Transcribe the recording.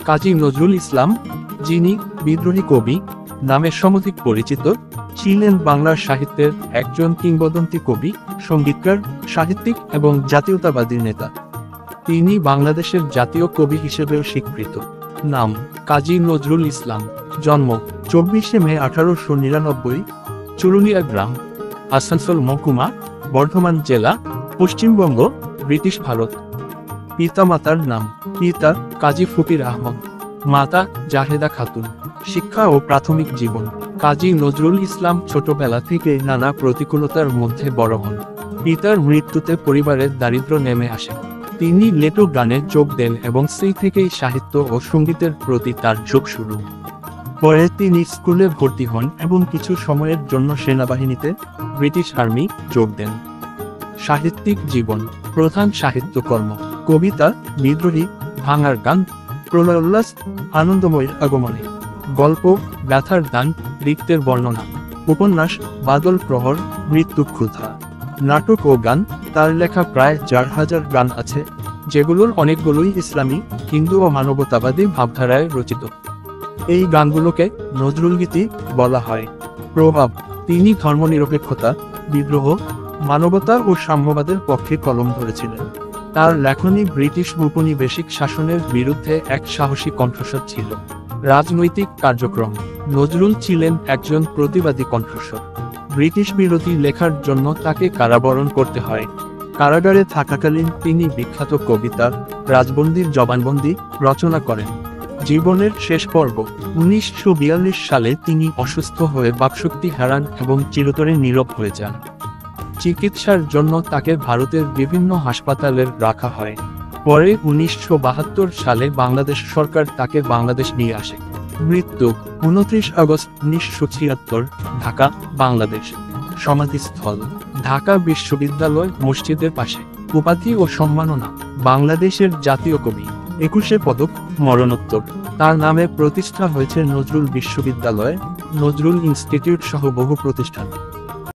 কাজী নজরুল ইসলাম, যিনি বিদ্রোহী কবি নামে সমধিক পরিচিত, ছিলেন বাংলার সাহিত্যের একজন কিংবদন্তি কবি, সঙ্গীতকার, সাহিত্যিক এবং জাতীয়তাবাদী নেতা। তিনি বাংলাদেশের জাতীয় কবি হিসেবেও স্বীকৃত। নাম কাজী নজরুল ইসলাম। জন্ম 24 মে 1899, চুরুলিয়া গ্রাম, আসানসোল মহকুমা, বর্ধমান জেলা, পশ্চিমবঙ্গ, ব্রিটিশ ভারত। পিতামাতার নাম পিতা কাজী ফকির আহমদ, মাতা জাহেদা খাতুন। শিক্ষা ও প্রাথমিক জীবন। কাজী নজরুল ইসলাম ছোটবেলা থেকে নানা প্রতিকূলতার মধ্যে বড় হন। পিতার মৃত্যুতে পরিবারের দারিদ্র্য নেমে আসে। তিনি লেটো গানে যোগ দেন এবং সেই থেকেই সাহিত্য ও সঙ্গীতের প্রতি তার ঝোঁক শুরু। পরে তিনি স্কুলে ভর্তি হন এবং কিছু সময়ের জন্য সেনাবাহিনীতে, ব্রিটিশ আর্মি, যোগ দেন। সাহিত্যিক জীবন। প্রধান সাহিত্যকর্ম: কবিতা, বিদ্রোহী, ভাঙার গান, প্রলয়োল্লাস, আনন্দময়ের আগমনে। গল্প: ব্যথার দান, রিক্তের বর্ণনা। উপন্যাস: বাদল প্রহর, মৃত্যু ক্ষুধা। নাটক ও গান: তার লেখা প্রায় 4000 গান আছে, যেগুলোর অনেকগুলোই ইসলামী, হিন্দু ও মানবতাবাদী ভাবধারায় রচিত। এই গানগুলোকে নজরুলগীতি বলা হয়। প্রভাব: তিনি ধর্মনিরপেক্ষতা, বিদ্রোহ, মানবতা ও সাম্যবাদের পক্ষে কলম ধরেছিলেন। তার লেখনী ব্রিটিশ উপনিবেশিক শাসনের বিরুদ্ধে এক সাহসী কণ্ঠস্বর ছিল। রাজনৈতিক কার্যক্রম: নজরুল ছিলেন একজন প্রতিবাদী কণ্ঠস্বর। ব্রিটিশ বিরোধী লেখার জন্য তাকে কারাবরণ করতে হয়। কারাগারে থাকাকালীন তিনি বিখ্যাত কবিতা রাজবন্দির জবানবন্দি রচনা করেন। জীবনের শেষ পর্ব: 1942 সালে তিনি অসুস্থ হয়ে বাকশক্তি হারান এবং চিরতরে নীরব হয়ে যান। চিকিৎসার জন্য তাকে ভারতের বিভিন্ন হাসপাতালে রাখা হয়। পরে 1972 সালে বাংলাদেশ সরকার তাকে বাংলাদেশ নিয়ে আসে। মৃত্যু: 29 আগস্ট 1976, ঢাকা, বাংলাদেশ। সমাধিস্থল: ঢাকা বিশ্ববিদ্যালয় মসজিদের পাশে। উপাধি ও সম্মাননা: বাংলাদেশের জাতীয় কবি, 21 পদক, মরণোত্তর। তার নামে প্রতিষ্ঠা হয়েছে নজরুল বিশ্ববিদ্যালয়, নজরুল ইনস্টিটিউট সহ বহু প্রতিষ্ঠান।